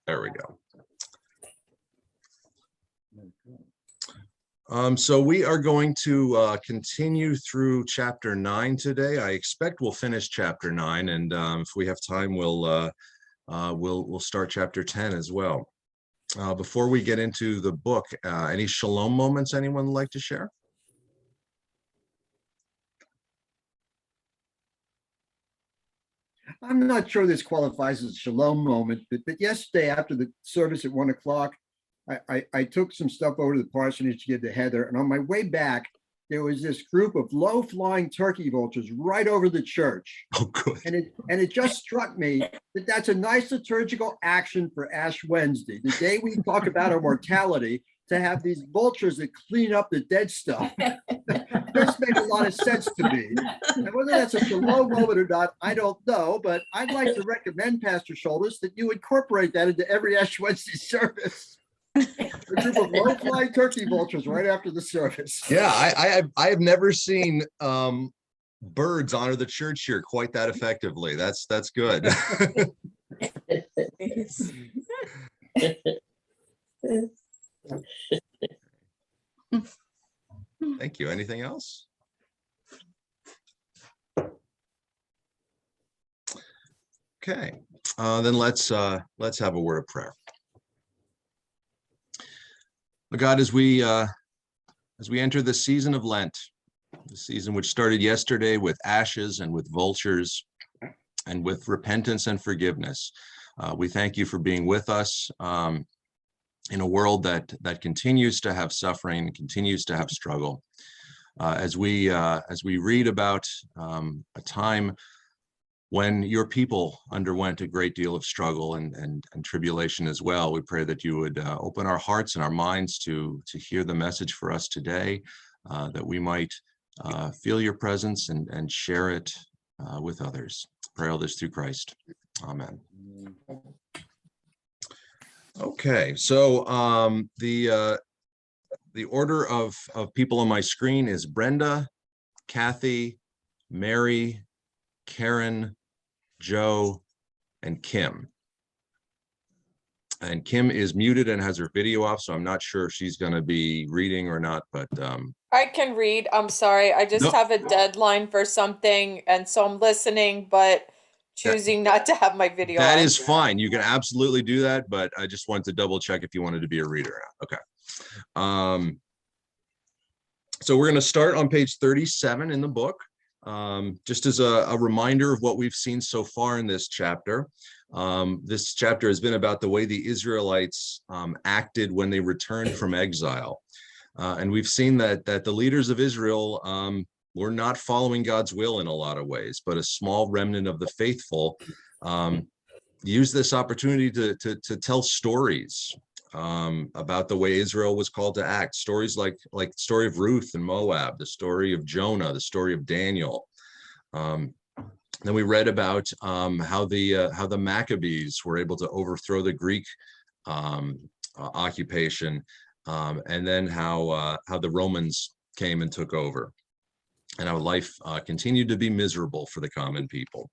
There we go. So we are going to continue through chapter 9 today. I expect we'll finish chapter 9, and if we have time, we'll start chapter 10 as well. Before we get into the book, any shalom moments anyone would like to share? I'm not sure this qualifies as a shalom moment, but yesterday after the service at 1 o'clock, I took some stuff over to the parsonage to give to Heather, and on my way back, there was this group of low-flying turkey vultures right over the church. Oh, good. And it just struck me that that's a nice liturgical action for Ash Wednesday, the day we talk about our mortality, to have these vultures that clean up the dead stuff. This made a lot of sense to me. And whether that's a shalom moment or not, I don't know, but I'd like to recommend, Pastor Shoulders, that you incorporate that into every Ash Wednesday service. A group of low-flying turkey vultures right after the service. Yeah, I have never seen birds honor the church here quite that effectively. That's good. Thank you. Anything else? Okay, then let's have a word of prayer. God, as we enter the season of Lent, the season which started yesterday with ashes and with vultures and with repentance and forgiveness, we thank you for being with us in a world that continues to have suffering, continues to have struggle. As we read about a time when your people underwent a great deal of struggle and tribulation as well, we pray that you would open our hearts and our minds to hear the message for us today, that we might feel your presence and share it with others. Pray all this through Christ. Amen. Okay, so the order of people on my screen is Brenda, Kathy, Mary, Karen, Joe, and Kim. And Kim is muted and has her video off, so I'm not sure if she's going to be reading or not, but I can read. I'm sorry. I just have a deadline for something, and so I'm listening, but choosing not to have my video that on. is fine. You can absolutely do that, but I just wanted to double check if you wanted to be a reader. Okay. So we're going to start on page 37 in the book. Just as a reminder of what we've seen so far in this chapter. This chapter has been about the way the Israelites acted when they returned from exile. And we've seen that the leaders of Israel were not following God's will in a lot of ways, but a small remnant of the faithful used this opportunity to tell stories about the way Israel was called to act. Stories like the story of Ruth and Moab, the story of Jonah, the story of Daniel. Then we read about how the Maccabees were able to overthrow the Greek occupation, and then how the Romans came and took over, and how life continued to be miserable for the common people.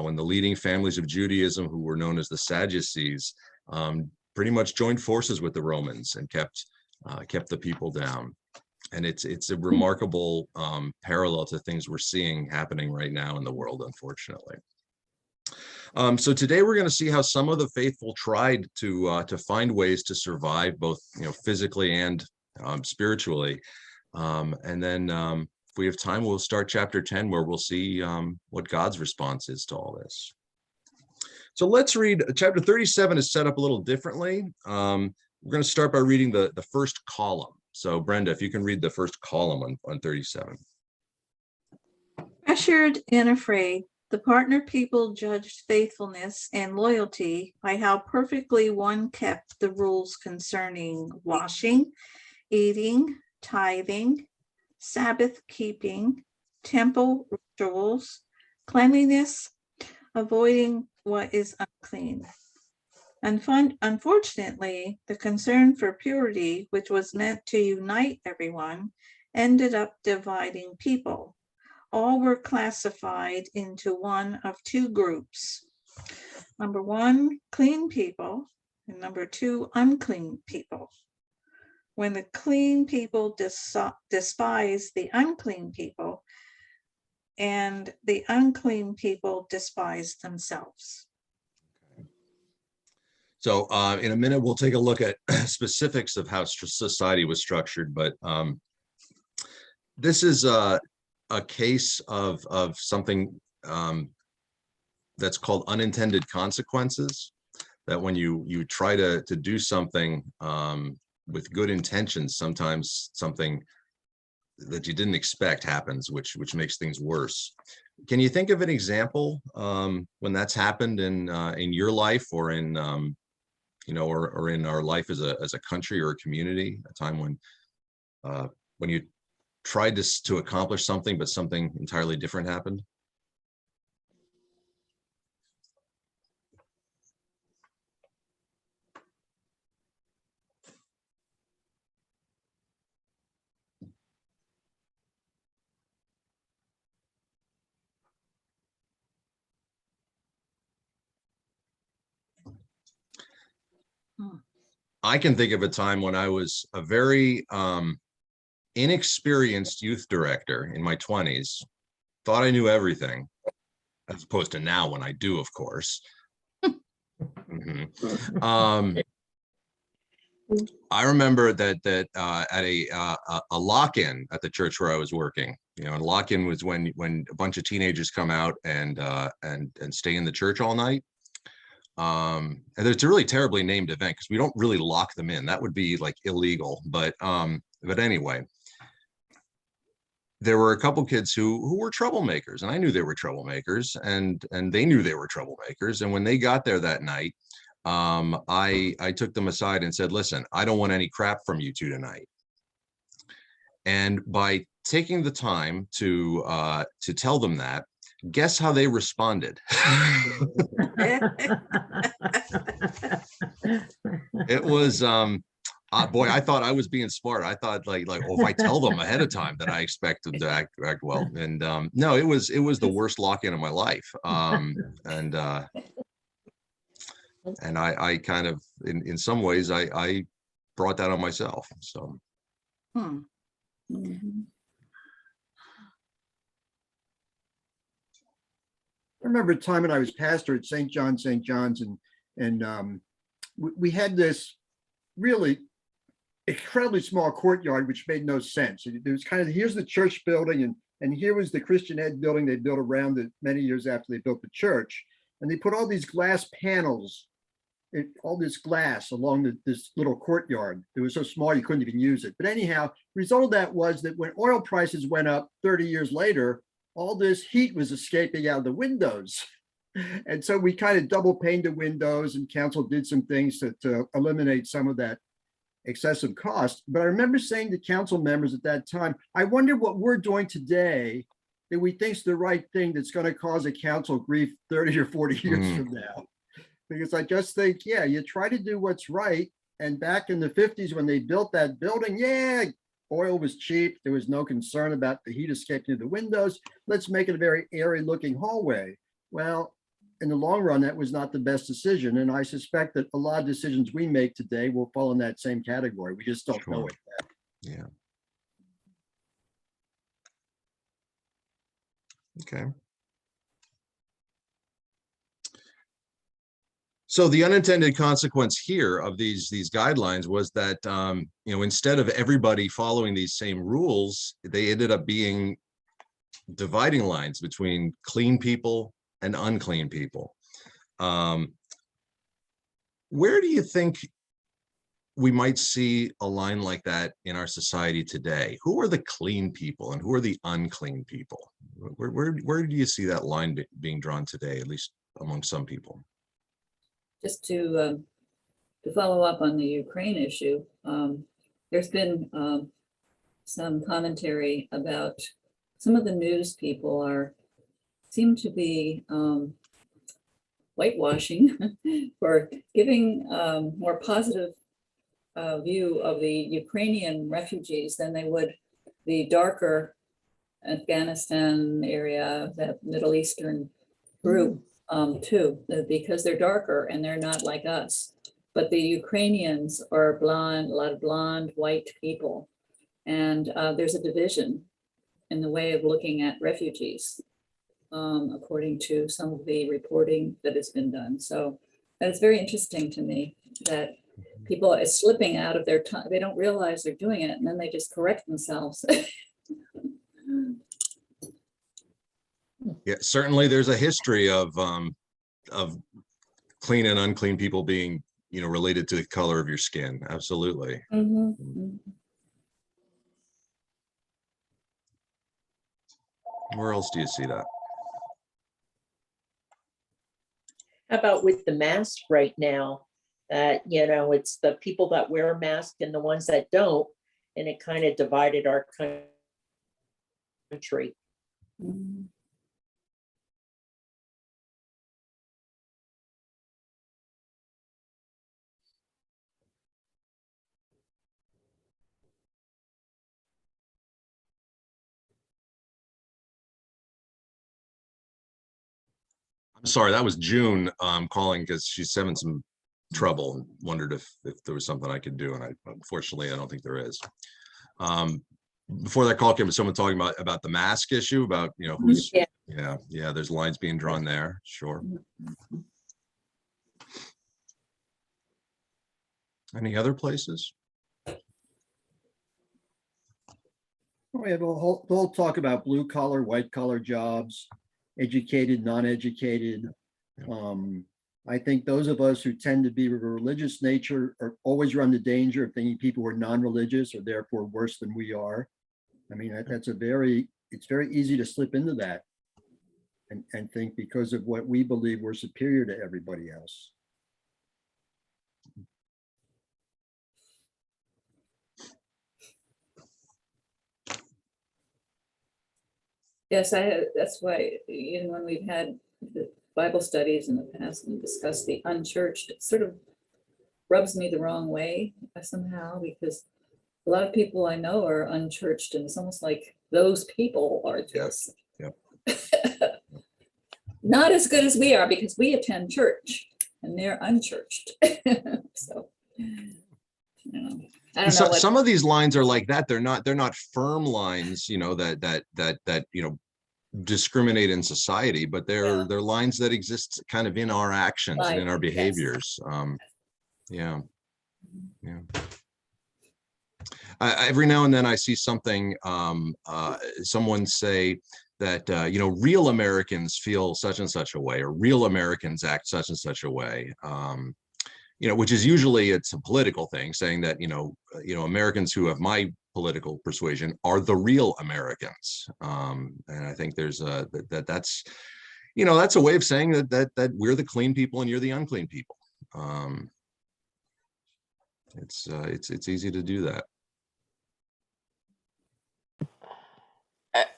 When the leading families of Judaism, who were known as the Sadducees, pretty much joined forces with the Romans and kept the people down. And it's a remarkable parallel to things we're seeing happening right now in the world, unfortunately. So today we're going to see how some of the faithful tried to find ways to survive, both physically and spiritually. And then if we have time, we'll start chapter 10, where we'll see what God's response is to all this. So let's read. Chapter 37 is set up a little differently. We're going to start by reading the first column. So Brenda, if you can read the first column on 37. Pressured and afraid, the partner people judged faithfulness and loyalty by how perfectly one kept the rules concerning washing, eating, tithing, Sabbath keeping, temple rituals, cleanliness, avoiding what is unclean. Unfortunately, the concern for purity, which was meant to unite everyone, ended up dividing people. All were classified into one of two groups. Number one, clean people, And number 2, unclean people. When the clean people despise the unclean people, and the unclean people despise themselves. So in a minute, we'll take a look at specifics of how society was structured, but this is a case of something that's called unintended consequences, that when you try to do something with good intentions, sometimes something that you didn't expect happens, which makes things worse. Can you think of an example when that's happened in your life, or in or in our life as a country or a community, a time when you tried to accomplish something, but something entirely different happened? I can think of a time when I was a very inexperienced youth director in my 20s, thought I knew everything, as opposed to now when I do, of course. I remember that at a lock-in at the church where I was working, and lock-in was when a bunch of teenagers come out and stay in the church all night. And it's a really terribly named event because we don't really lock them in. That would be like illegal. But anyway, there were a couple kids who were troublemakers, and I knew they were troublemakers, and they knew they were troublemakers. And when they got there that night, I took them aside and said, "Listen, I don't want any crap from you two tonight." And by taking the time to tell them that, guess how they responded? It was boy, I thought I was being smart. I thought like if I tell them ahead of time that I expect them to act well. And no, it was the worst lock-in of my life. And I kind of in some ways I brought that on myself. So I remember a time when I was pastor at St. John's, and we had this really incredibly small courtyard, which made no sense. It was kind of, here's the church building, and here was the Christian Ed building they built around it many years after they built the church. And they put all these glass panels, all this glass along this little courtyard. It was so small you couldn't even use it. But anyhow, the result of that was that when oil prices went up 30 years later, all this heat was escaping out of the windows. And so we kind of double paned the windows, and council did some things to eliminate some of that excessive cost. But I remember saying to council members at that time, I wonder what we're doing today that we think is the right thing that's going to cause a council grief 30 or 40 years from now. Because I just think, yeah, you try to do what's right. And back in the 50s, when they built that building, yeah, oil was cheap. There was no concern about the heat escaping through the windows. Let's make it a very airy looking hallway. Well, in the long run, that was not the best decision. And I suspect that a lot of decisions we make today will fall in that same category. We just don't know it yet. Yeah. Okay. So the unintended consequence here of these guidelines was that instead of everybody following these same rules, they ended up being dividing lines between clean people and unclean people. Where do you think we might see a line like that in our society today? Who are the clean people and who are the unclean people? Where do you see that line being drawn today, at least among some people? Just to follow up on the Ukraine issue, there's been some commentary about some of the news people seem to be whitewashing for giving more positive view of the Ukrainian refugees than they would the darker Afghanistan area, that Middle Eastern group too, because they're darker and they're not like us. but the Ukrainians are blonde, a lot of blonde, white people. And there's a division in the way of looking at refugees, according to some of the reporting that has been done. So it's very interesting to me that people are slipping out of their time. They don't realize they're doing it, and then they just correct themselves. Yeah, certainly there's a history of clean and unclean people being, related to the color of your skin. Absolutely. Mhm. Where else do you see that? How about with the mask right now? It's the people that wear a mask and the ones that don't, and it kind of divided our country. Mhm. I'm sorry, that was June calling because she's having some trouble and wondered if there was something I could do. And unfortunately, I don't think there is. Before that call came, was someone talking about the mask issue, about, who's, yeah, there's lines being drawn there. Sure. Any other places? We have a whole talk about blue collar, white collar jobs, educated, non-educated. I think those of us who tend to be of a religious nature are always run the danger of thinking people who are non-religious are therefore worse than we are. I mean, it's very easy to slip into that and think because of what we believe we're superior to everybody else. Yes, that's why, when we've had the Bible studies in the past and discussed the unchurched, it sort of rubs me the wrong way somehow, because a lot of people I know are unchurched, and it's almost like those people are just not as good as we are, because we attend church and they're unchurched. So, I don't know. Some of these lines are like that. They're not firm lines, that discriminate in society, but they're lines that exist kind of in our actions and in our behaviors. Yeah. Every now and then I see something, someone say that, real Americans feel such and such a way, or real Americans act such and such a way, which is usually, it's a political thing, saying that, Americans who have my political persuasion are the real Americans. And I think there's that's a way of saying that we're the clean people and you're the unclean people. It's easy to do that.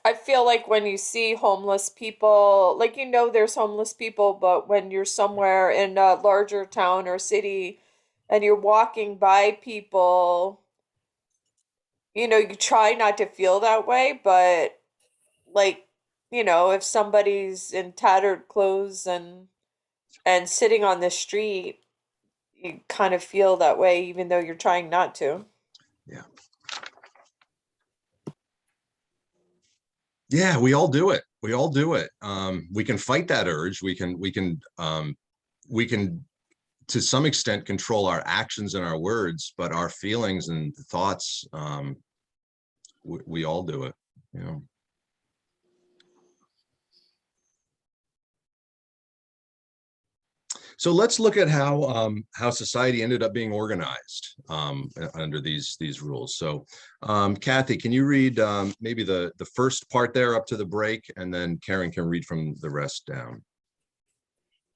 I feel like when you see homeless people, like, there's homeless people, but when you're somewhere in a larger town or city and you're walking by people, you try not to feel that way, but like, if somebody's in tattered clothes and sitting on the street, you kind of feel that way, even though you're trying not to. Yeah. Yeah, we all do it. We all do it. We can fight that urge. We can to some extent control our actions and our words, but our feelings and thoughts, we all do it. So let's look at how society ended up being organized under these rules. So Kathy, can you read maybe the first part there up to the break, and then Karen can read from the rest down.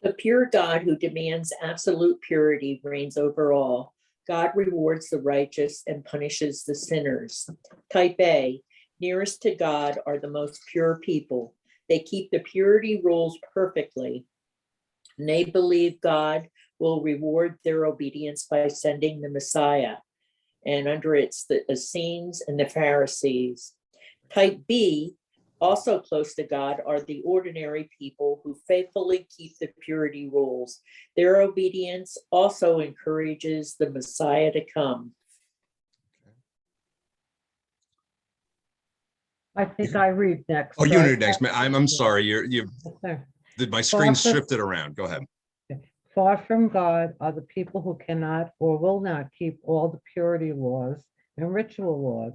The pure God who demands absolute purity reigns over all. God rewards the righteous and punishes the sinners. Type A, nearest to God are the most pure people. They keep the purity rules perfectly. And they believe God will reward their obedience by sending the Messiah. And under it's the Essenes and the Pharisees. Type B, Also close to God are the ordinary people who faithfully keep the purity rules. Their obedience also encourages the Messiah to come. I think I read next. Oh, you right? read next. I'm sorry. Okay. My screen Far from- shifted around. Go ahead. Far from God are the people who cannot or will not keep all the purity laws and ritual laws.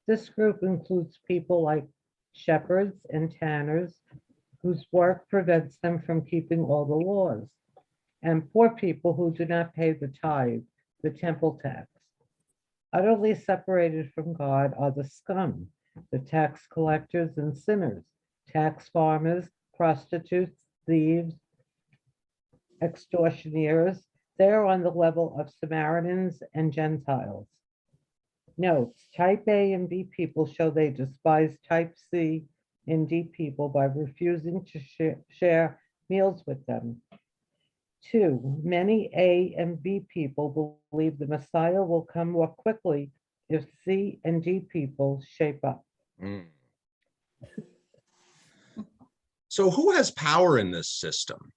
This group includes people like shepherds and tanners whose work prevents them from keeping all the laws, and poor people who do not pay the tithe, the temple tax. Utterly separated from God are the scum, the tax collectors and sinners, tax farmers, prostitutes, thieves, extortioners. They are on the level of Samaritans and Gentiles. Notes, type A and B people show they despise type C and D people by refusing to share meals with them. 2, many A and B people believe the Messiah will come more quickly if C and D people shape up. Mm. So who has power in this system?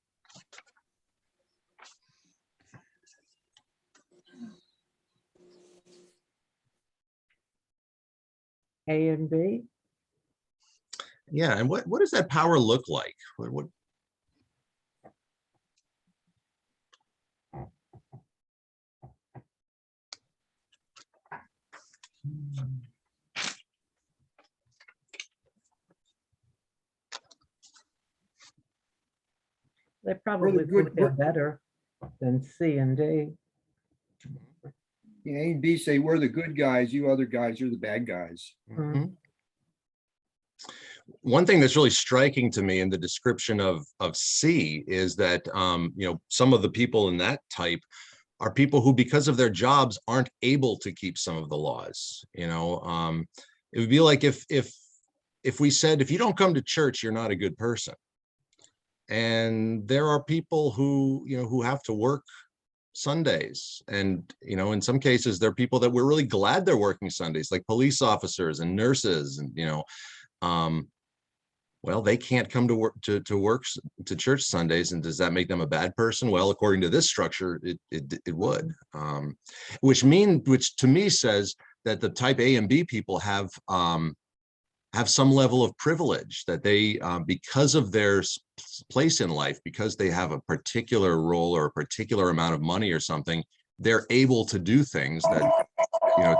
A and B? Yeah, and what does that power look like? What They probably good- think they're better than C and D. A and B say, we're the good guys, you other guys are the bad guys. Mhm. One thing that's really striking to me in the description of C is that some of the people in that type are people who, because of their jobs, aren't able to keep some of the laws. It would be like if we said, if you don't come to church, you're not a good person. And there are people who have to work Sundays, and in some cases there are people that we're really glad they're working Sundays, like police officers and nurses, and well, they can't come to work to church Sundays, and does that make them a bad person? Well, according to this structure, it would, which to me says that the type A and B people have some level of privilege, that they, because of their place in life, because they have a particular role or a particular amount of money or something, they're able to do things that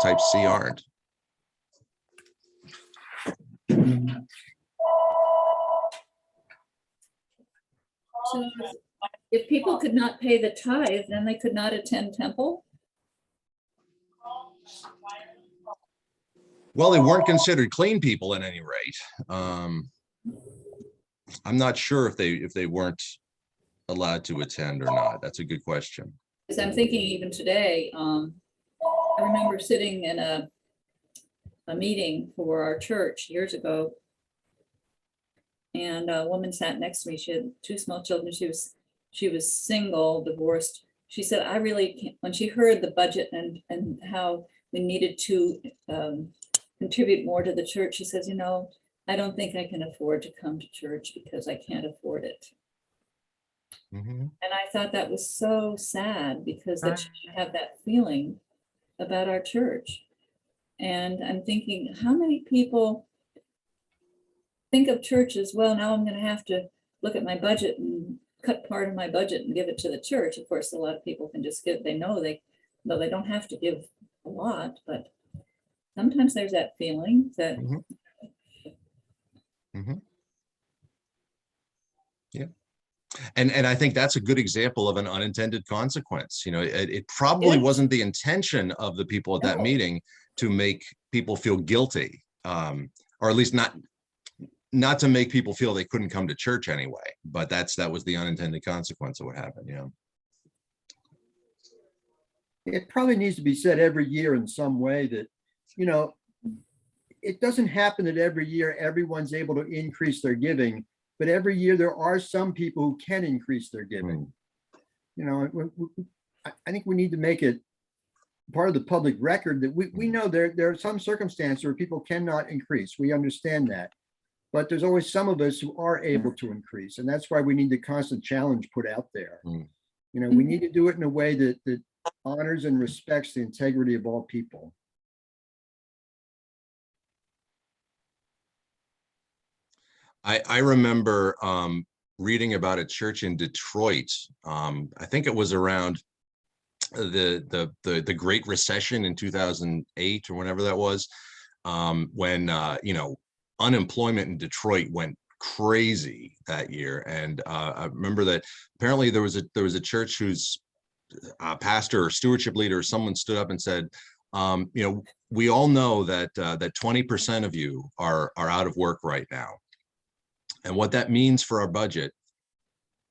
type C aren't. So if people could not pay the tithe, then they could not attend temple? Well, they weren't considered clean people at any rate. I'm not sure if they weren't allowed to attend or not. That's a good question. Because I'm thinking even today, I remember sitting in a meeting for our church years ago. And a woman sat next to me. She had 2 small children. She was single, divorced. She said, I really can't, when she heard the budget and how we needed to contribute more to the church, she says, I don't think I can afford to come to church because I can't afford it. Mhm. And I thought that was so sad, because that she should have that feeling about our church. And I'm thinking, how many people think of church as, well, now I'm going to have to look at my budget and cut part of my budget and give it to the church. Of course, a lot of people can just give, they don't have to give a lot, but sometimes there's that feeling that. Mhm. Mhm. Yeah. And I think that's a good example of an unintended consequence. It probably Yes. wasn't the intention of the people at that No. meeting to make people feel guilty, or at least not to make people feel they couldn't come to church anyway. But that was the unintended consequence of what happened. It probably needs to be said every year in some way that, it doesn't happen that every year everyone's able to increase their giving, but every year there are some people who can increase their giving. I think we need to make it part of the public record that we know there are some circumstances where people cannot increase. We understand that. but there's always some of us who are able to increase. And that's why we need the constant challenge put out there. You know, we need to do it in a way that honors and respects the integrity of all people. I remember reading about a church in Detroit. I think it was around the Great Recession in 2008 or whenever that was, when you know, unemployment in Detroit went crazy that year. And I remember that apparently there was a church whose pastor or stewardship leader or someone stood up and said, you know, we all know that that 20% of you are out of work right now. And what that means for our budget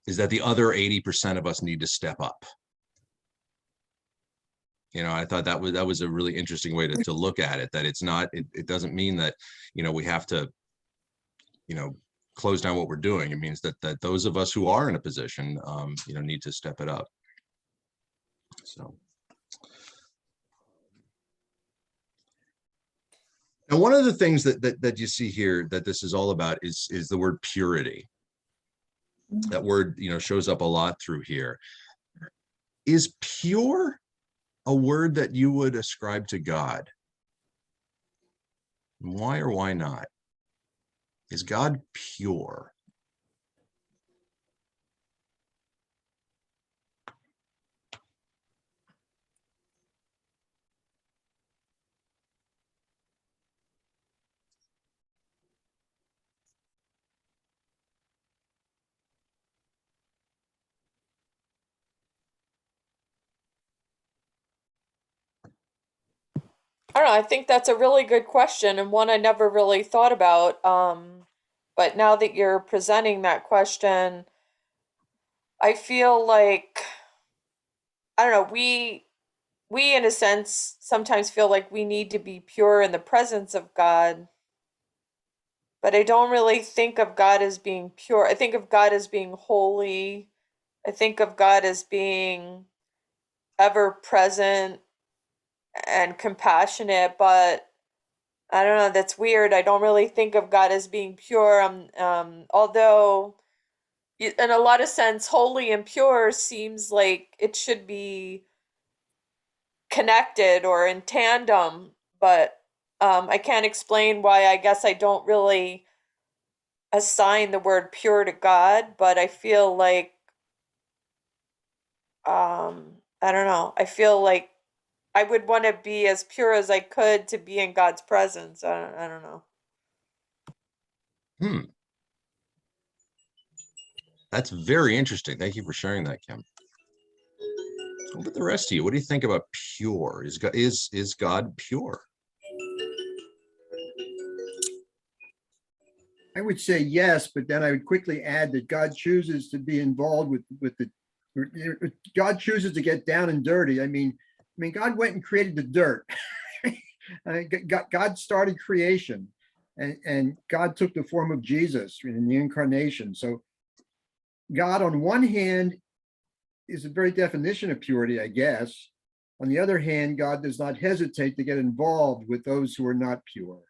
is that the other 80% of us need to step up. You know, I thought that was a really interesting way to look at it, that it's not, it doesn't mean that, you know, we have to, you know, close down what we're doing. It means that those of us who are in a position, you know, need to step it up. So. And one of the things that you see here that this is all about is the word purity. That word, you know, shows up a lot through here. Is pure a word that you would ascribe to God? Why or why not? Is God pure? I don't know. I think that's a really good question and one I never really thought about. But now that you're presenting that question, I feel like, I don't know, we in a sense sometimes feel like we need to be pure in the presence of God. But I don't really think of God as being pure. I think of God as being holy. I think of God as being ever present and compassionate, but I don't know, that's weird. I don't really think of God as being pure. Although in a lot of sense, holy and pure seems like it should be connected or in tandem, but I can't explain why. I guess I don't really assign the word pure to God, but I feel like I don't know. I feel like I would want to be as pure as I could to be in God's presence. I don't know. That's very interesting. Thank you for sharing that, Kim. What about the rest of you? What do you think about pure? Is God pure? I would say yes, but then I would quickly add that God chooses to be involved with the, God chooses to get down and dirty. I mean, God went and created the dirt. God started creation, and God took the form of Jesus in the incarnation. So God, on one hand, is the very definition of purity, I guess. On the other hand, God does not hesitate to get involved with those who are not pure.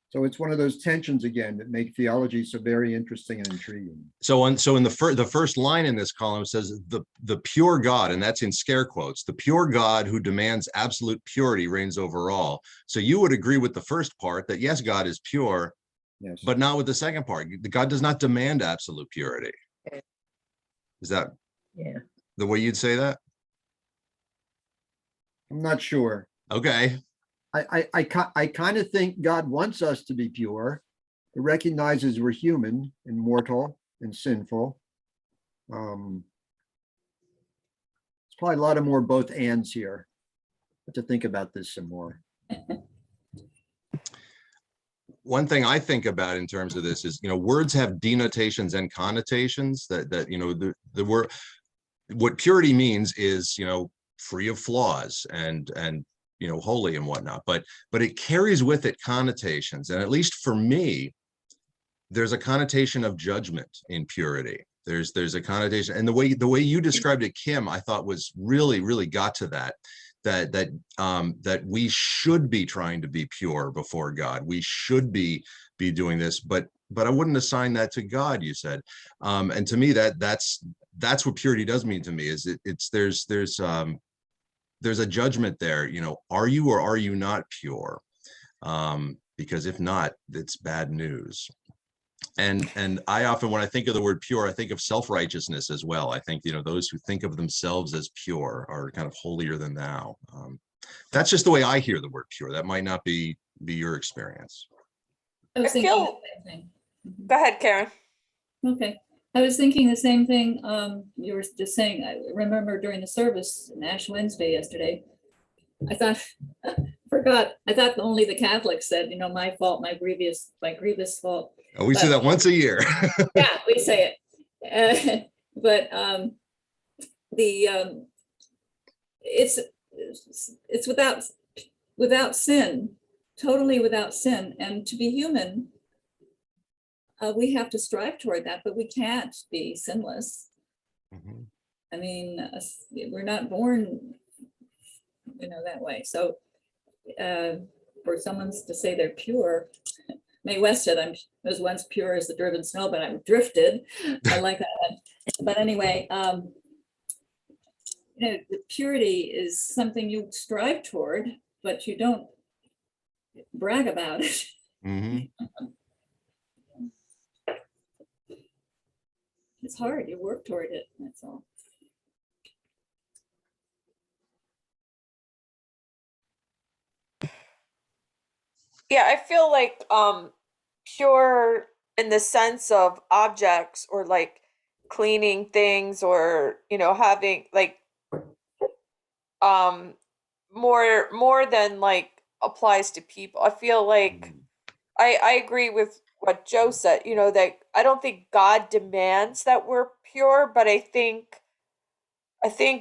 So it's one of those tensions again that make theology so very interesting and intriguing. So in the first line in this column says the pure God, and that's in scare quotes, the pure God who demands absolute purity reigns over all. So you would agree with the first part that yes, God is pure, Yes, but not with the second part. God does not demand absolute purity. Is that the way you'd say that? I'm not sure. Okay. I kind of think God wants us to be pure. He recognizes we're human and mortal and sinful. It's probably a lot of more both ands here. But to think about this some more. One thing I think about in terms of this is, you know, words have denotations and connotations that you know, the word, what purity means is, you know, free of flaws and you know, holy and whatnot, but it carries with it connotations. And at least for me, there's a connotation of judgment in purity. There's a connotation, and the way you described it, Kim, I thought was really got to that that we should be trying to be pure before God. We should be doing this, but I wouldn't assign that to God, you said. And to me, that's what purity does mean to me, is there's a judgment there, are you or are you not pure? Because if not, it's bad news. And I often, when I think of the word pure, I think of self-righteousness as well. I think, those who think of themselves as pure are kind of holier than thou. That's just the way I hear the word pure. That might not be your experience. I was I thinking feel- the same thing. Go ahead, Karen. Okay, I was thinking the same thing. You were just saying, I remember during the service, Ash Wednesday yesterday, I thought, I thought only the Catholics said, my fault, my grievous fault. Oh, we say that once a year. Yeah, we say it. But it's without sin, totally without sin. And to be human, we have to strive toward that, but we can't be sinless. Mhm. I mean, we're not born, that way. So for someone to say they're pure, Mae West said, I was once pure as the driven snow, but I'm drifted. I like that one. But anyway, the purity is something you strive toward, but you don't brag about it. Mhm. It's hard. You work toward it. That's all. Yeah, I feel like pure in the sense of objects, or like cleaning things, or having like um more than like applies to people. I feel like I agree with what Joe said, that I don't think God demands that we're pure, but I think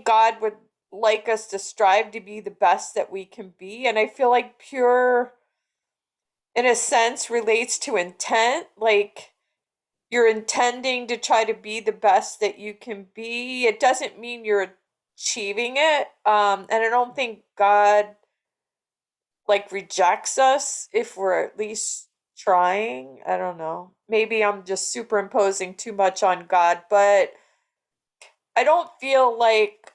God would like us to strive to be the best that we can be. And I feel like pure, in a sense, relates to intent. Like, you're intending to try to be the best that you can be. It doesn't mean you're achieving it. And I don't think God like rejects us if we're at least trying. I don't know. Maybe I'm just superimposing too much on God, but I don't feel like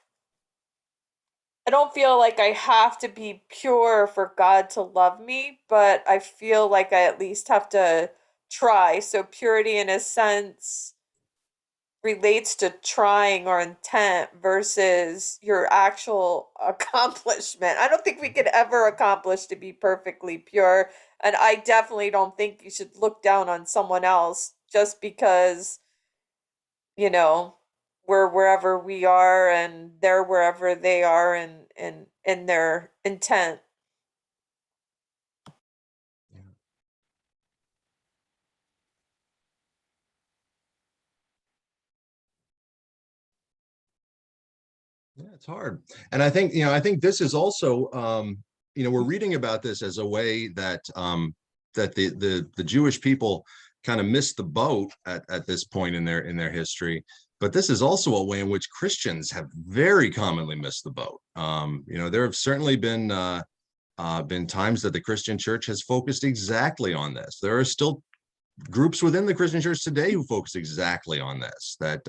I have to be pure for God to love me, but I feel like I at least have to try. So purity, in a sense, relates to trying or intent versus your actual accomplishment. I don't think we could ever accomplish to be perfectly pure. And I definitely don't think you should look down on someone else just because, we're wherever we are and they're wherever they are in their intent. Yeah, it's hard. And I think this is also, we're reading about this as a way that that the Jewish people kind of missed the boat at this point in their history. But this is also a way in which Christians have very commonly missed the boat. There have certainly been times that the Christian church has focused exactly on this. There are still groups within the Christian church today who focus exactly on this, that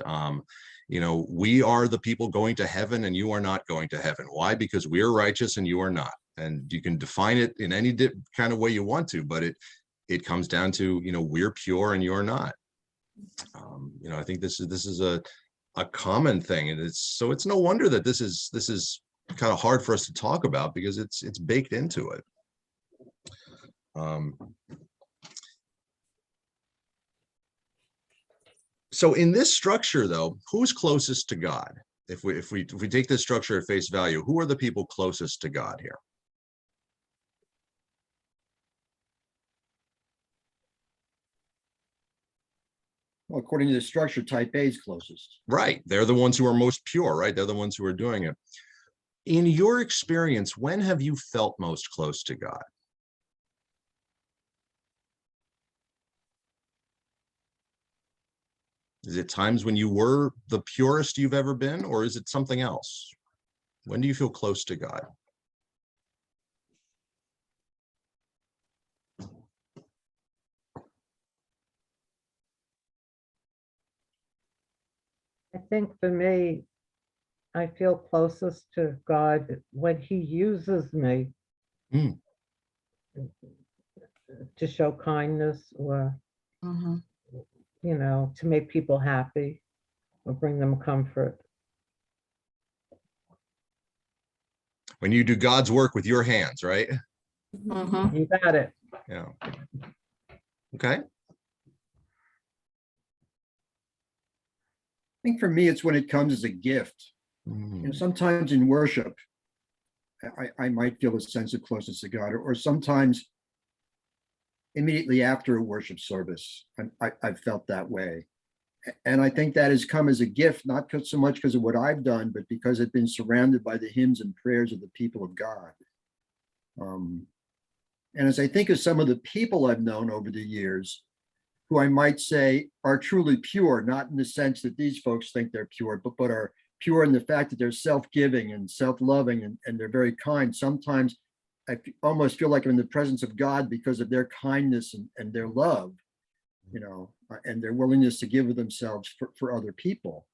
we are the people going to heaven and you are not going to heaven. Why? Because we are righteous and you are not. And you can define it in any kind of way you want to, but it comes down to, we're pure and you're not. I think this is a common thing, and it's no wonder that this is kind of hard for us to talk about, because it's baked into it. So in this structure, though, who's closest to God? If we take this structure at face value, who are the people closest to God here? Well, according to the structure, type A is closest. Right. They're the ones who are most pure, right? They're the ones who are doing it. In your experience, when have you felt most close to God? Is it times when you were the purest you've ever been, or is it something else? When do you feel close to God? think for me, I feel closest to God when he uses me Mm. to show kindness or, Mhm. to make people happy or bring them comfort. When you do God's work with your hands, right? Mhm. You got it. Yeah. Okay. I think for me, it's when it comes as a gift. Mm. Sometimes in worship, I might feel a sense of closeness to God, or sometimes immediately after a worship service, I've felt that way. And I think that has come as a gift, not so much because of what I've done, but because I've been surrounded by the hymns and prayers of the people of God. And as I think of some of the people I've known over the years, who I might say are truly pure, not in the sense that these folks think they're pure, but are pure in the fact that they're self-giving and self-loving and they're very kind. Sometimes I almost feel like I'm in the presence of God because of their kindness and their love, and their willingness to give of themselves for other people.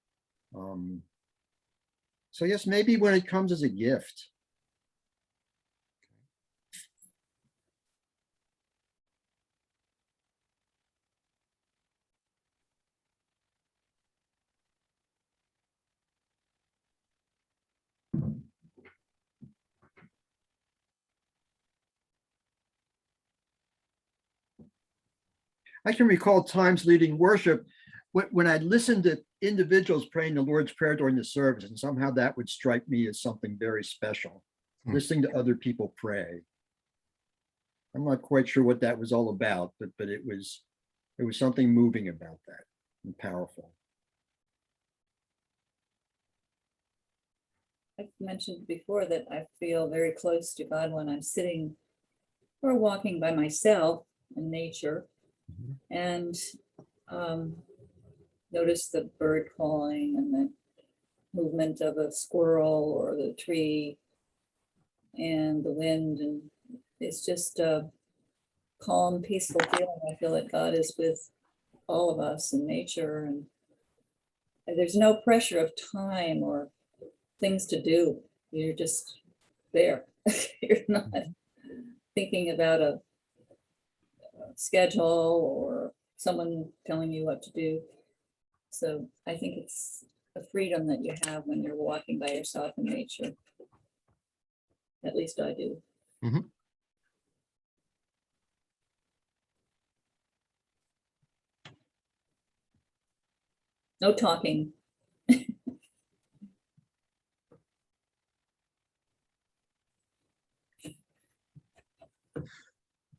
So yes, maybe when it comes as a gift. I can recall times leading worship when I listened to individuals praying the Lord's Prayer during the service, and somehow that would strike me as something very special, listening to other people pray. I'm not quite sure what that was all about, but it was something moving about that and powerful. I've mentioned before that I feel very close to God when I'm sitting or walking by myself in nature and notice the bird calling and the movement of a squirrel or the tree and the wind. And it's just a calm, peaceful feeling. I feel that God is with all of us in nature, and there's no pressure of time or things to do. You're just there. You're not thinking about a schedule or someone telling you what to do. So I think it's a freedom that you have when you're walking by yourself in nature. At least I do. Mhm. No talking.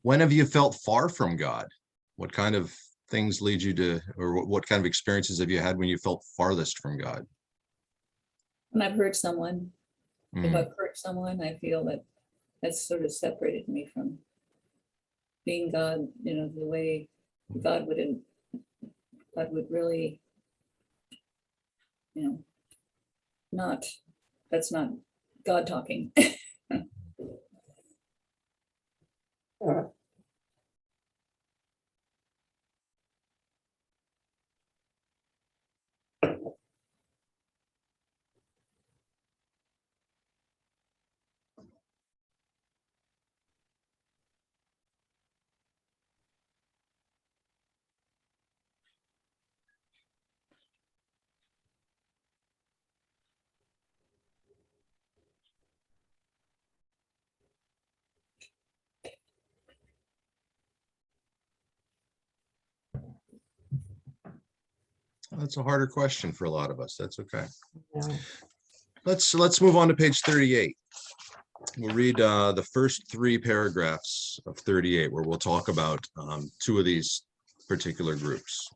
When have you felt far from God? What kind of things lead you to, or what kind of experiences have you had when you felt farthest from God? When I've hurt someone, if Mm. I've hurt someone, I feel that that's sort of separated me from being God, the way God would really, not, that's not God talking. That's a harder question for a lot of us. That's okay. Yeah. Let's move on to page 38. We'll read the first 3 paragraphs of 38, where we'll talk about 2 of these particular groups.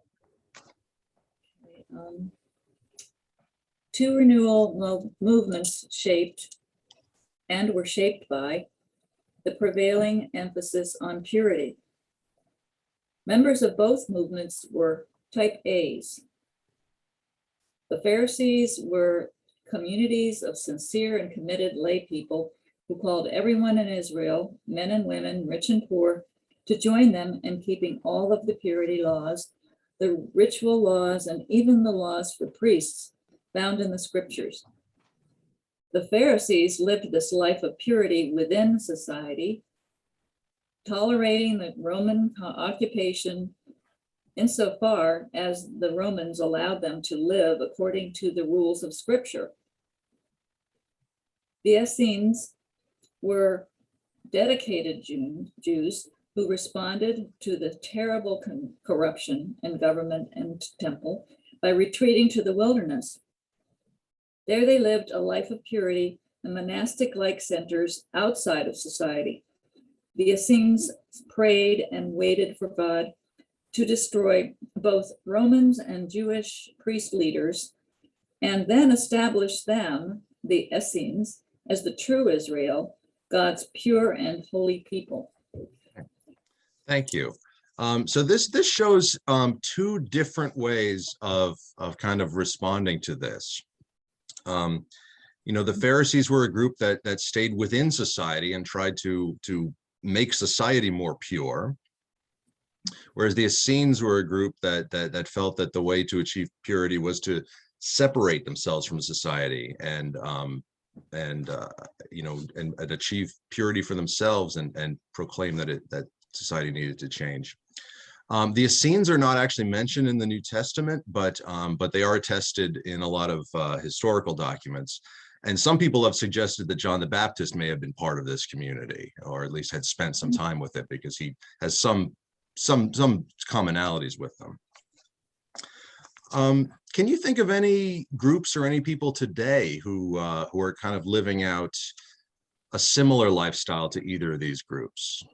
2 renewal movements shaped and were shaped by the prevailing emphasis on purity. Members of both movements were type A's. The Pharisees were communities of sincere and committed lay people who called everyone in Israel, men and women, rich and poor, to join them in keeping all of the purity laws, the ritual laws, and even the laws for priests found in the scriptures. The Pharisees lived this life of purity within society, tolerating the Roman occupation insofar as the Romans allowed them to live according to the rules of Scripture. The Essenes were dedicated Jews who responded to the terrible corruption in government and temple by retreating to the wilderness. There they lived a life of purity in monastic-like centers outside of society. The Essenes prayed and waited for God to destroy both Romans and Jewish priest leaders, and then establish them, the Essenes, as the true Israel, God's pure and holy people. Thank you. So this shows two different ways of kind of responding to this. The Pharisees were a group that stayed within society and tried to make society more pure, whereas the Essenes were a group that felt that the way to achieve purity was to separate themselves from society and achieve purity for themselves and proclaim that society needed to change. The Essenes are not actually mentioned in the New Testament, but they are attested in a lot of historical documents. And some people have suggested that John the Baptist may have been part of this community, or at least had spent some time with it, because he has some commonalities with them. Can you think of any groups or any people today who are kind of living out a similar lifestyle to either of these groups?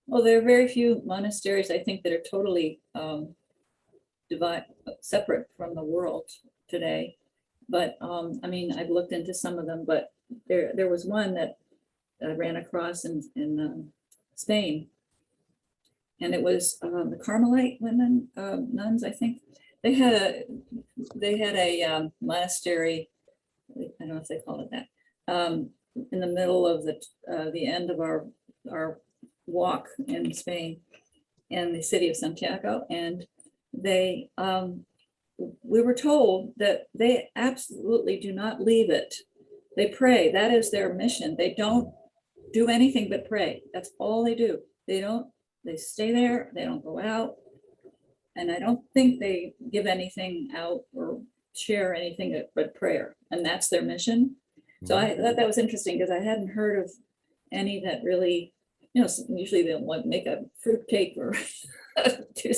Well, there are very few monasteries, I think, that are totally separate from the world today. But I mean, I've looked into some of them, but there was one that I ran across in Spain, and it was the Carmelite women, nuns, I think. They had a monastery, I don't know if they call it that, in the middle of the end of our walk in Spain, in the city of Santiago, and we were told that they absolutely do not leave it. They pray. That is their mission. They don't do anything but pray. That's all they do. They stay there. They don't go out. And I don't think they give anything out or share anything but prayer. And that's their mission. So I thought that was interesting, because I hadn't heard of any that really, usually they'll make a fruit cake or do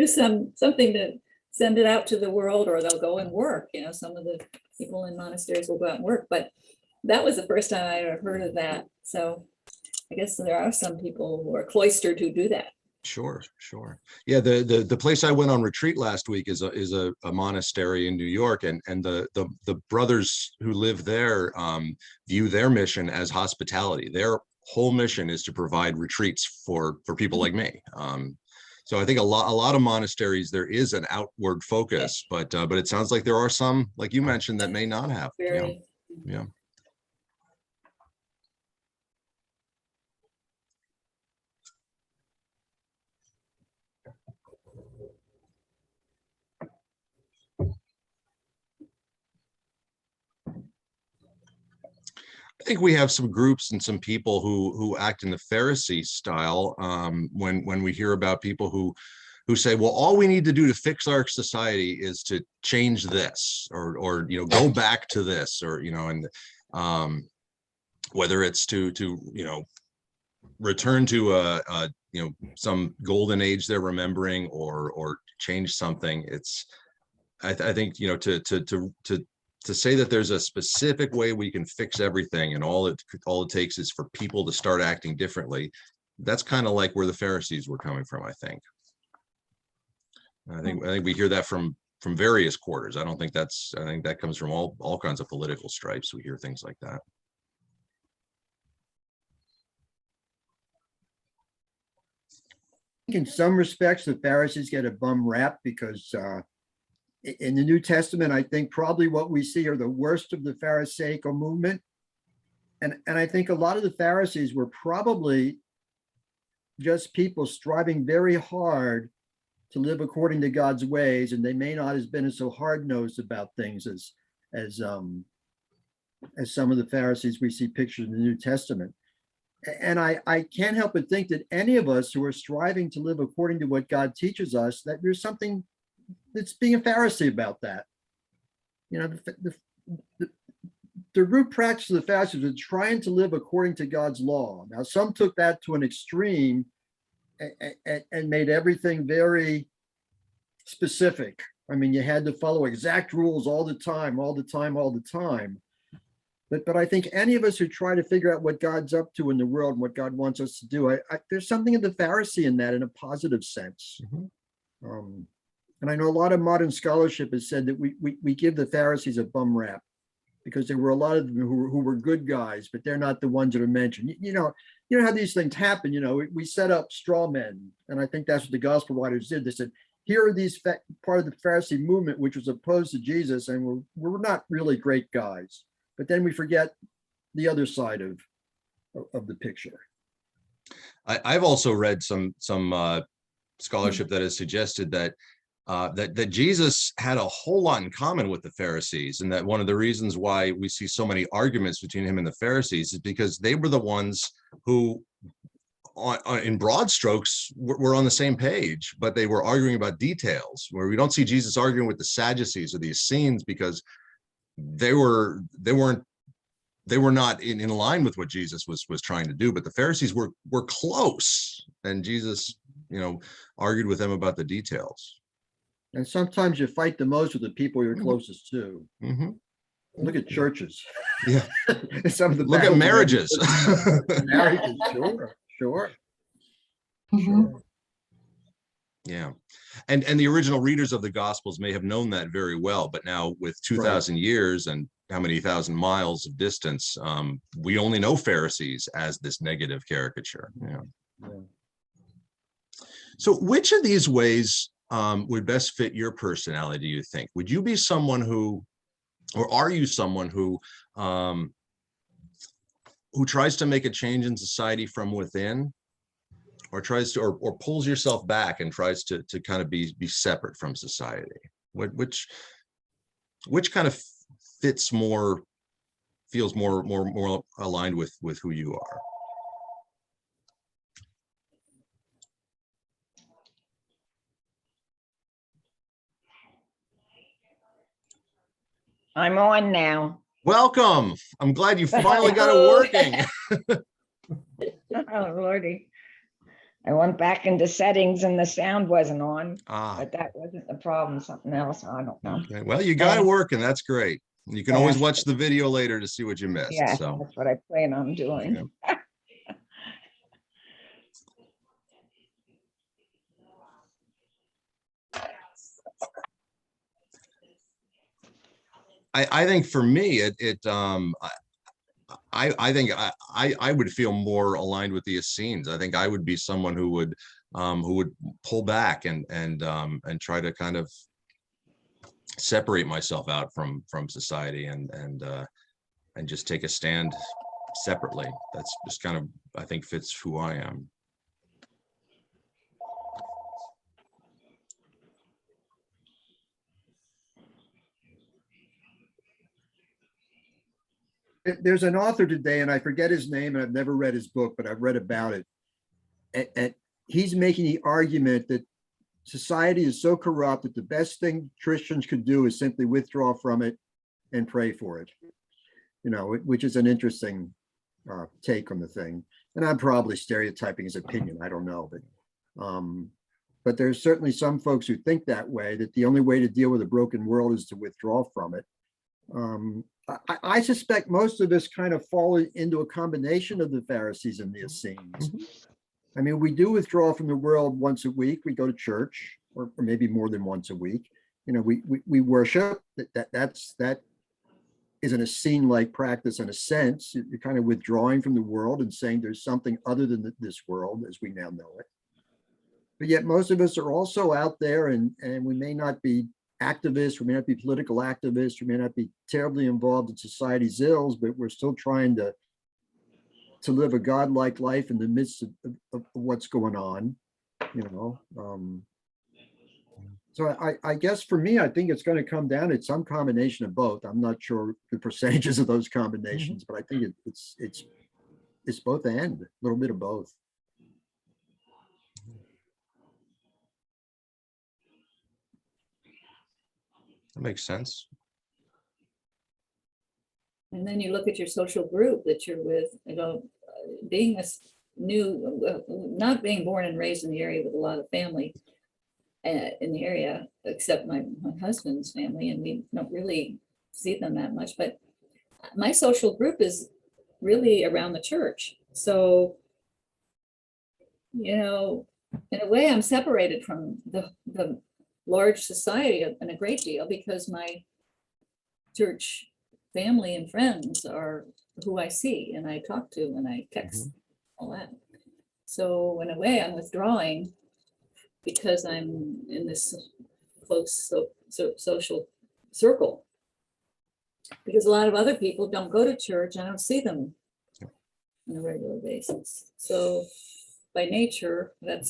something to send it out to the world, or they'll go and work. Some of the people in monasteries will go out and work, but that was the first time I ever heard of that. So I guess there are some people who are cloistered who do that. Sure. Yeah, the place I went on retreat last week is a monastery in New York, and the brothers who live there view their mission as hospitality. Their whole mission is to provide retreats for people like me. So I think a lot of monasteries, there is an outward focus, but it sounds like there are some, like you mentioned, that may not have. Yeah. I think we have some groups and some people who act in the Pharisee style when we hear about people who say, well, all we need to do to fix our society is to change this, or go back to this, or and whether it's to return to some golden age they're remembering, or change something. I think to say that there's a specific way we can fix everything, and all it takes is for people to start acting differently. That's kind of like where the Pharisees were coming from, I think. I think we hear that from various quarters. I think that comes from all kinds of political stripes. We hear things like that. In some respects, the Pharisees get a bum rap, because in the New Testament, I think probably what we see are the worst of the Pharisaical movement. And I think a lot of the Pharisees were probably just people striving very hard to live according to God's ways, and they may not have been so hard-nosed about things as some of the Pharisees we see pictured in the New Testament. And I can't help but think that any of us who are striving to live according to what God teaches us, that there's something that's being a Pharisee about that. You know, the root practice of the Pharisees was trying to live according to God's law. Now, some took that to an extreme and made everything very specific. I mean, you had to follow exact rules all the time. But I think any of us who try to figure out what God's up to in the world and what God wants us to do, there's something of the Pharisee in that, in a positive sense. Mm-hmm. And I know a lot of modern scholarship has said that we give the Pharisees a bum rap because there were a lot of them who were good guys, but they're not the ones that are mentioned. You know how these things happen. You know, we set up straw men, and I think that's what the gospel writers did. They said, here are these part of the Pharisee movement, which was opposed to Jesus, and we're not really great guys. But then we forget the other side of the picture. I've also read some scholarship that has suggested that that Jesus had a whole lot in common with the Pharisees, and that one of the reasons why we see so many arguments between him and the Pharisees is because they were the ones who, in broad strokes, were on the same page, but they were arguing about details. Where we don't see Jesus arguing with the Sadducees or the Essenes because they were not in line with what Jesus was trying to do, but the Pharisees were close, and Jesus, argued with them about the details. And sometimes you fight the most with the people you're closest to. Mm-hmm. Look at churches. Yeah. Some of the look at marriages. Marriages, sure. Mhm. Sure. Yeah. And the original readers of the Gospels may have known that very well, but now with 2,000 years and how many thousand miles of distance, we only know Pharisees as this negative caricature. Yeah. So which of these ways would best fit your personality, do you think? Would you be someone who, or are you someone who tries to make a change in society from within, or tries to, or pulls yourself back and tries to kind of be separate from society? Which kind of fits more, feels more aligned with who you are? I'm on now. Welcome. I'm glad you finally got it working. Oh, Lordy. I went back into settings and the sound wasn't on, but that wasn't the problem. Something else. I don't know. Okay. Well, you got it working. That's great. You can always watch the video later to see what you missed. Yeah, so that's what I plan on doing. Yeah. I think for me, I think I would feel more aligned with the Essenes. I think I would be someone who would pull back and try to kind of separate myself out from society and just take a stand separately. That's just kind of, I think, fits who I am. There's an author today, and I forget his name, and I've never read his book, but I've read about it. And he's making the argument that society is so corrupt that the best thing Christians could do is simply withdraw from it and pray for it. Which is an interesting take on the thing. And I'm probably stereotyping his opinion. I don't know, but there's certainly some folks who think that way, that the only way to deal with a broken world is to withdraw from it. I suspect most of us kind of fall into a combination of the Pharisees and the Essenes. I mean, we do withdraw from the world once a week. We go to church, or maybe more than once a week. We worship. That is an Essene-like practice in a sense. You're kind of withdrawing from the world and saying there's something other than this world as we now know it. But yet most of us are also out there, and we may not be activists, we may not be political activists, we may not be terribly involved in society's ills, but we're still trying to live a godlike life in the midst of what's going on. So I guess for me, I think it's going to come down to some combination of both. I'm not sure the percentages of those combinations, but I think it's both and a little bit of both. That makes sense. And then you look at your social group that you're with, being not being born and raised in the area with a lot of family in the area, except my husband's family, and we don't really see them that much, but my social group is really around the church. So, in a way, I'm separated from the large society in a great deal, because my church family and friends are who I see and I talk to and I text, all that. So in a way, I'm withdrawing because I'm in this close social circle. Because a lot of other people don't go to church. I don't see them on a regular basis. So by nature, I'm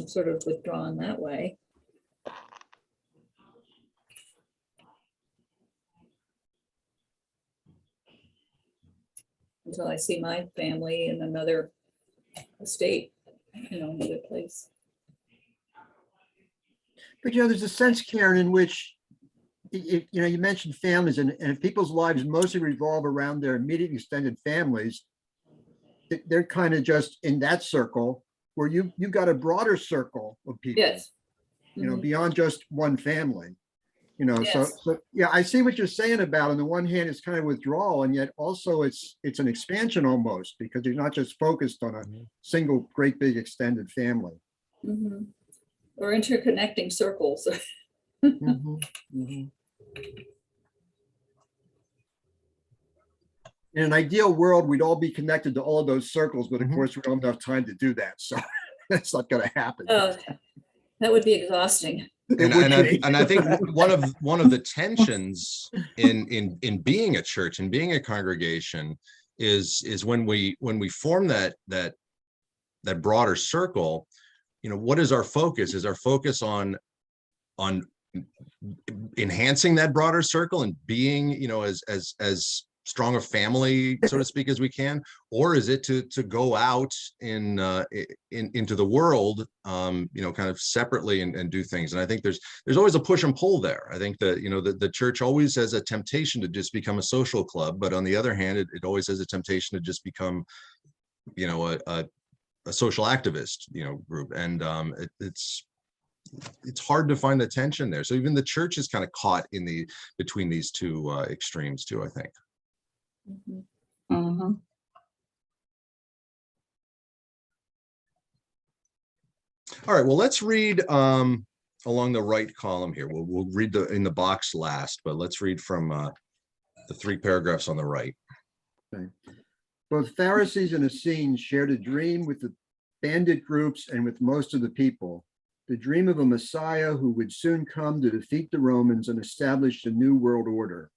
sort of withdrawn that way. Until I see my family in another state, another place. But there's a sense, Karen, in which you mentioned families, and if people's lives mostly revolve around their immediate extended families, they're kind of just in that circle, where you've got a broader circle of people. Yes. Beyond just one family. Yes. So yeah, I see what you're saying about, on the one hand, it's kind of withdrawal, and yet also it's an expansion almost, because you're not just focused on a single great big extended family. Or interconnecting circles. In an ideal world, we'd all be connected to all of those circles, but of course we don't have enough time to do that, so that's not going to happen. That would be exhausting. And I think one of the tensions in being a church and being a congregation is when we form that broader circle, what is our focus? Is our focus on enhancing that broader circle and being, as strong a family, so to speak, as we can, or is it to go out into the world, kind of separately and do things? And I think there's always a push and pull there. I think that the church always has a temptation to just become a social club, but on the other hand, it always has a temptation to just become, a social activist, group, and it's hard to find the tension there. So even the church is kind of caught between these two extremes too, I think. Mhm. All right, well, let's read along the right column here. We'll read in the box last, but let's read from the 3 paragraphs on the right. Okay. Both Pharisees and Essenes shared a dream with the bandit groups and with most of the people, the dream of a Messiah who would soon come to defeat the Romans and establish a new world order.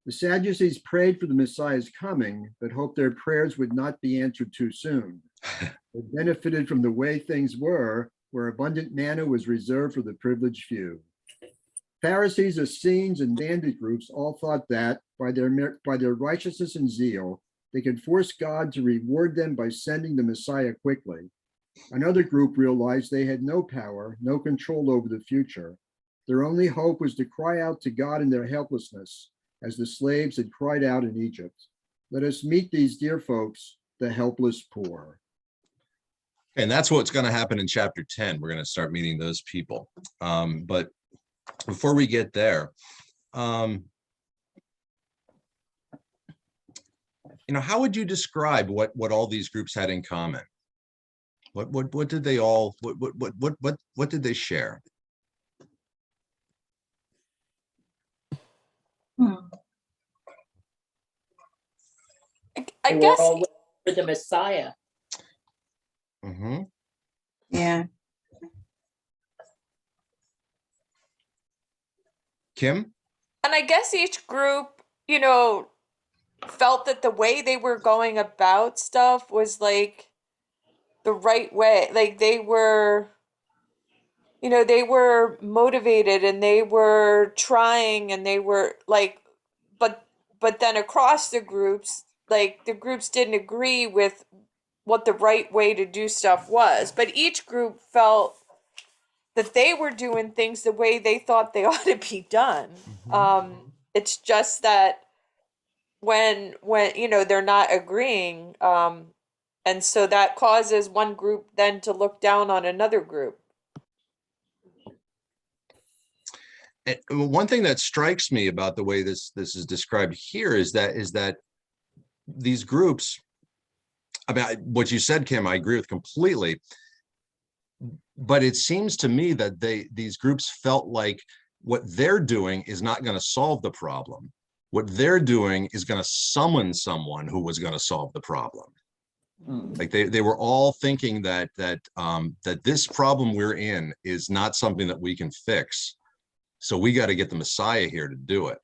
The Sadducees prayed for the Messiah's coming, but hoped their prayers would not be answered too soon. They benefited from the way things were, where abundant manna was reserved for the privileged few. Pharisees, Essenes, and bandit groups all thought that by their righteousness and zeal, they could force God to reward them by sending the Messiah quickly. Another group realized they had no power, no control over the future. Their only hope was to cry out to God in their helplessness, as the slaves had cried out in Egypt. Let us meet these dear folks, the helpless poor. And that's what's going to happen in chapter 10. We're going to start meeting those people. But before we get there, how would you describe what all these groups had in common? What did they all, what did they share? I They were guess all waiting for the Messiah. Yeah. Kim? And I guess each group, felt that the way they were going about stuff was like the right way. Like they were you know, they were motivated and they were trying and they were like, but then across the groups, like the groups didn't agree with what the right way to do stuff was, but each group felt that they were doing things the way they thought they ought to be done. It's just that when you know they're not agreeing, and so that causes one group then to look down on another group. And one thing that strikes me about the way this is described here is that these groups, about what you said, Kim, I agree with completely. But it seems to me that these groups felt like what they're doing is not going to solve the problem. What they're doing is going to summon someone who was going to solve the problem. Like they were all thinking that this problem we're in is not something that we can fix. So we got to get the Messiah here to do it.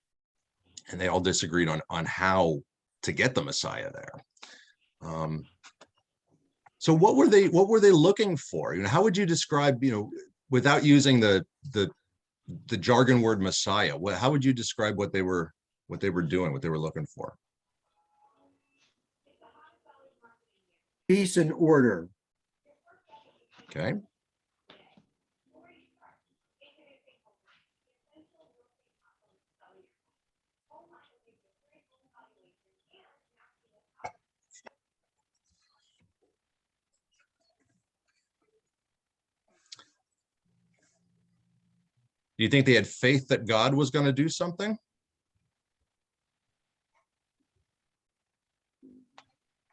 And they all disagreed on how to get the Messiah there. So what were they looking for? You know, how would you describe, you know, without using the jargon word Messiah, how would you describe what they were doing, what they were looking for? Peace and order. Okay. Do you think they had faith that God was going to do something?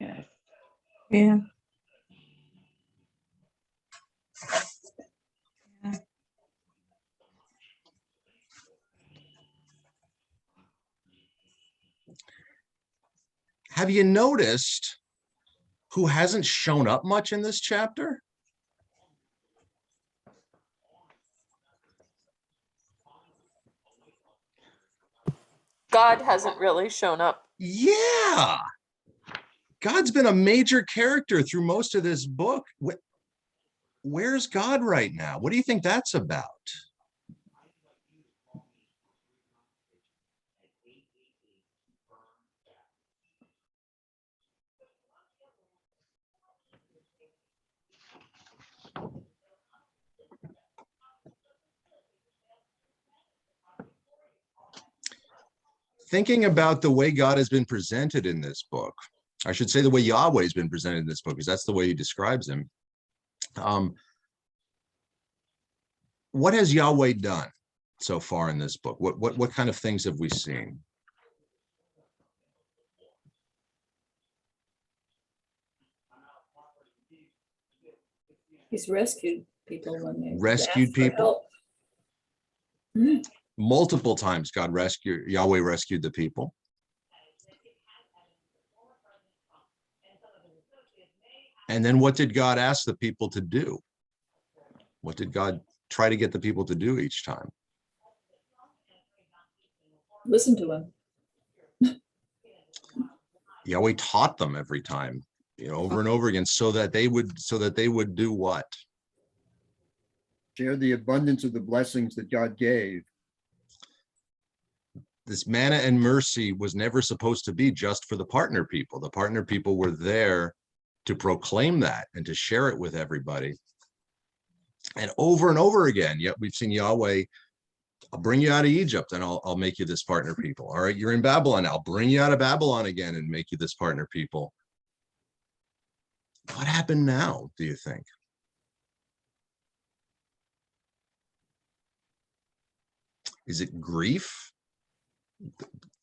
Yes. Yeah. Have you noticed who hasn't shown up much in this chapter? God hasn't really shown up. Yeah. God's been a major character through most of this book. Where's God right now? What do you think that's about? Thinking about the way God has been presented in this book, I should say the way Yahweh has been presented in this book, because that's the way he describes him. What has Yahweh done so far in this book? What kind of things have we seen? He's rescued people when they Rescued ask for people? help. Multiple times Yahweh rescued the people. And then what did God ask the people to do? What did God try to get the people to do each time? Listen to him. Yahweh taught them every time, you know, over and over again, so that they would do what? Share the abundance of the blessings that God gave. This manna and mercy was never supposed to be just for the partner people. The partner people were there to proclaim that and to share it with everybody. And over again, yet we've seen Yahweh, I'll bring you out of Egypt and I'll make you this partner people. All right, you're in Babylon, I'll bring you out of Babylon again and make you this partner people. What happened now, do you think? Is it grief?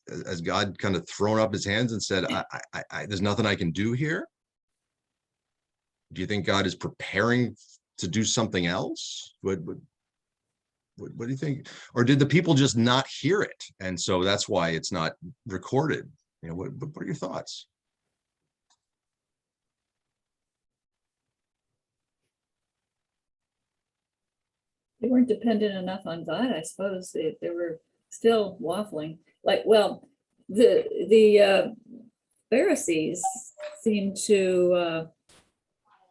Has God kind of thrown up his hands and said, there's nothing I can do here? Do you think God is preparing to do something else? What do you think? Or did the people just not hear it? And so that's why it's not recorded. You know, what are your thoughts? They weren't dependent enough on God, I suppose. They were still waffling. Like, well, the Pharisees seem to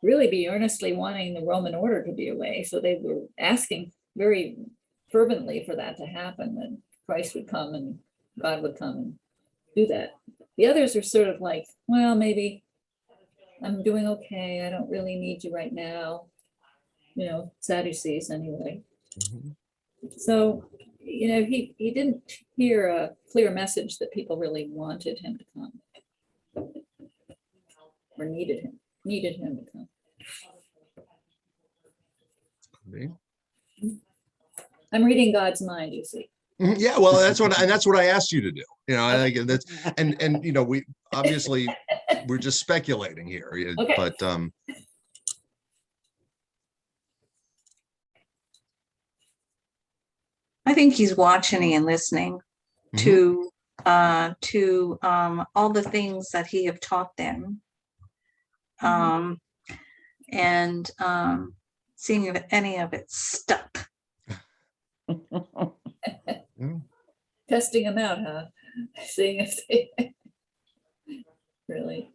really be earnestly wanting the Roman order to be away. So they were asking very fervently for that to happen, that Christ would come and God would come and do that. The others are sort of like, well, maybe I'm doing okay. I don't really need you right now. You know, Sadducees anyway. So, you know, he didn't hear a clear message that people really wanted him to come or needed him to come. I'm reading God's mind, you see. Yeah, well, that's what I asked you to do. You know, I think that's and you know, we obviously we're just speculating here, Okay. but I think he's watching and listening to all the things that he have taught them, and seeing if any of it stuck. Testing them out, huh? Seeing if they really.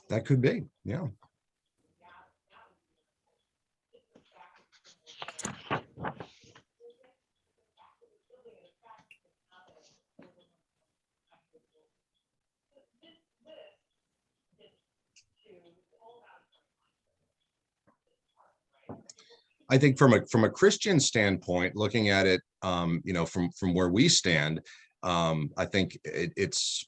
that could be, yeah. I think from a Christian standpoint, looking at it, you know, from where we stand, I think it's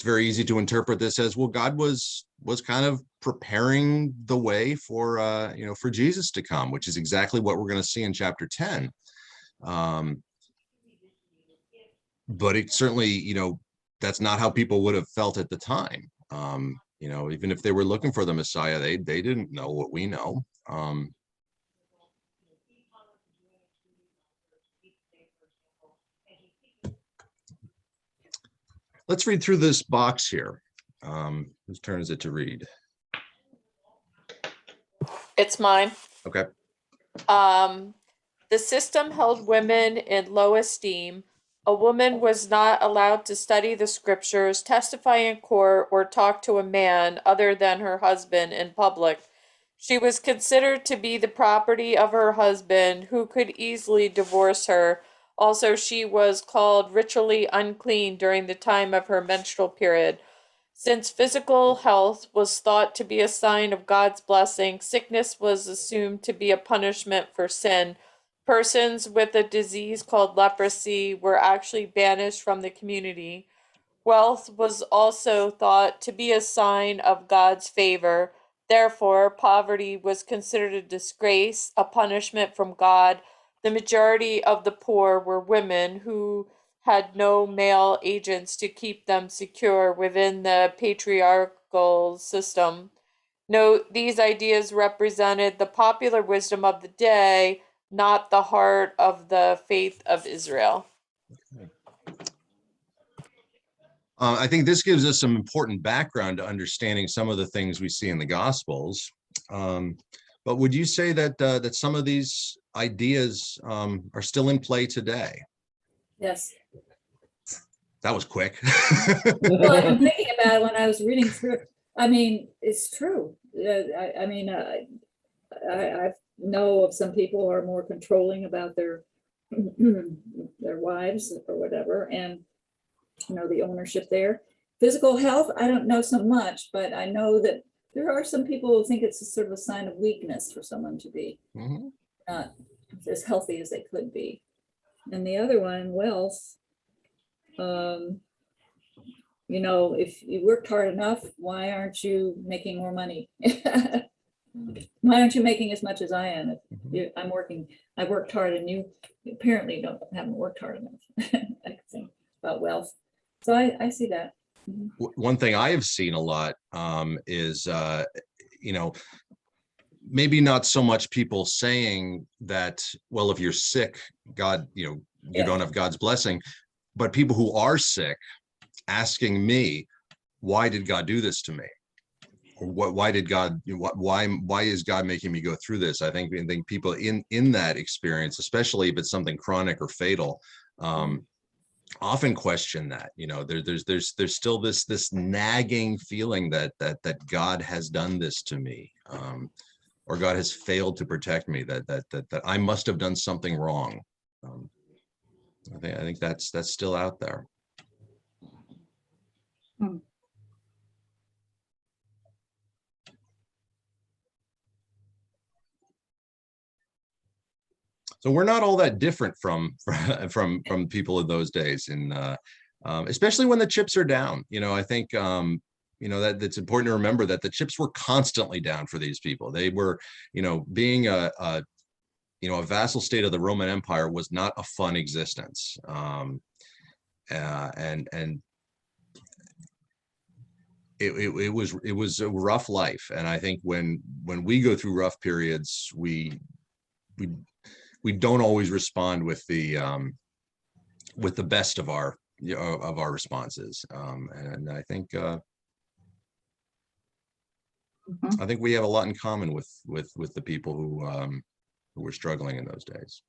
very easy to interpret this as, well, God was kind of preparing the way for you know, for Jesus to come, which is exactly what we're going to see in chapter 10. But it certainly, you know, that's not how people would have felt at the time. You know, even if they were looking for the Messiah, they didn't know what we know. Let's read through this box here. Whose turn is it to read? It's mine. Okay. The system held women in low esteem. A woman was not allowed to study the scriptures, testify in court, or talk to a man other than her husband in public. She was considered to be the property of her husband, who could easily divorce her. Also, she was called ritually unclean during the time of her menstrual period. Since physical health was thought to be a sign of God's blessing, sickness was assumed to be a punishment for sin. Persons with a disease called leprosy were actually banished from the community. Wealth was also thought to be a sign of God's favor. Therefore, poverty was considered a disgrace, a punishment from God. The majority of the poor were women who had no male agents to keep them secure within the patriarchal system. Note, these ideas represented the popular wisdom of the day, not the heart of the faith of Israel. I think this gives us some important background to understanding some of the things we see in the Gospels. But would you say that that some of these ideas are still in play today? Yes. That was quick. Well, I've been thinking about it when I was reading through. I mean, it's true. I mean, I know of some people who are more controlling about their wives or whatever, and you know, the ownership there. Physical health, I don't know so much, but I know that there are some people who think it's a sort of a sign of weakness for someone to be not as healthy as they could be. And the other one, wealth, you know, if you worked hard enough, why aren't you making more money? Why aren't you making as much as I am? I worked hard and you apparently haven't worked hard enough. I think about wealth. So I see that. One thing I have seen a lot is, you know, maybe not so much people saying that, well, if you're sick, God, you know, you don't have God's blessing, but people who are sick asking me, why did God do this to me? Or why did God, why is God making me go through this? I think people in that experience, especially if it's something chronic or fatal, often question that. There's still this nagging feeling that God has done this to me, or God has failed to protect me, that I must have done something wrong. I think that's still out there. So we're not all that different from people of those days, and especially when the chips are down. I think that it's important to remember that the chips were constantly down for these people. They were, being a vassal state of the Roman Empire was not a fun existence, and it was a rough life. And I think when we go through rough periods, we don't always respond with the best of our responses, and I think we have a lot in common with the people who were struggling in those days.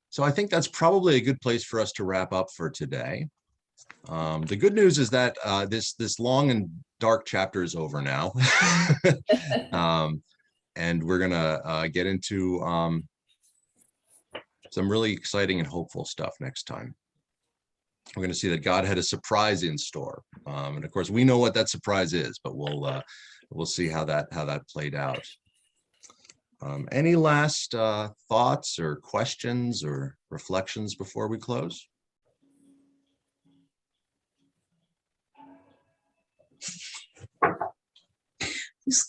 So I think that's probably a good place for us to wrap up for today. The good news is that this long and dark chapter is over now. And we're gonna get into some really exciting and hopeful stuff next time. We're going to see that God had a surprise in store, and of course we know what that surprise is, but we'll see how that played out. Any last thoughts or questions or reflections before we close?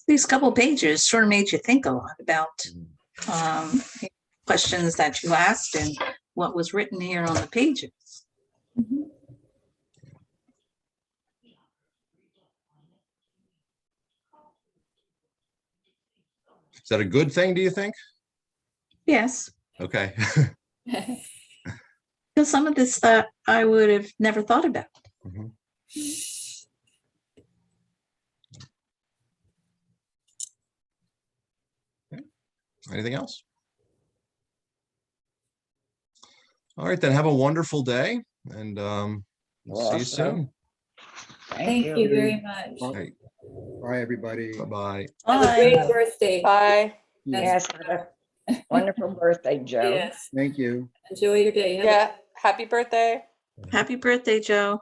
These couple pages sort of made you think a lot about questions that you asked and what was written here on the pages. Is that a good thing, do you think? Yes. Okay. Because some of this stuff I would have never thought about. Okay. Anything else? All right, then have a wonderful day, and we'll see you soon. Thank you very much. Hey. Bye, everybody. Bye-bye. Have a great birthday. Bye. Yes, wonderful birthday, Joe. Yes. Thank you. Enjoy your day. Yeah. Happy birthday. Happy birthday, Joe.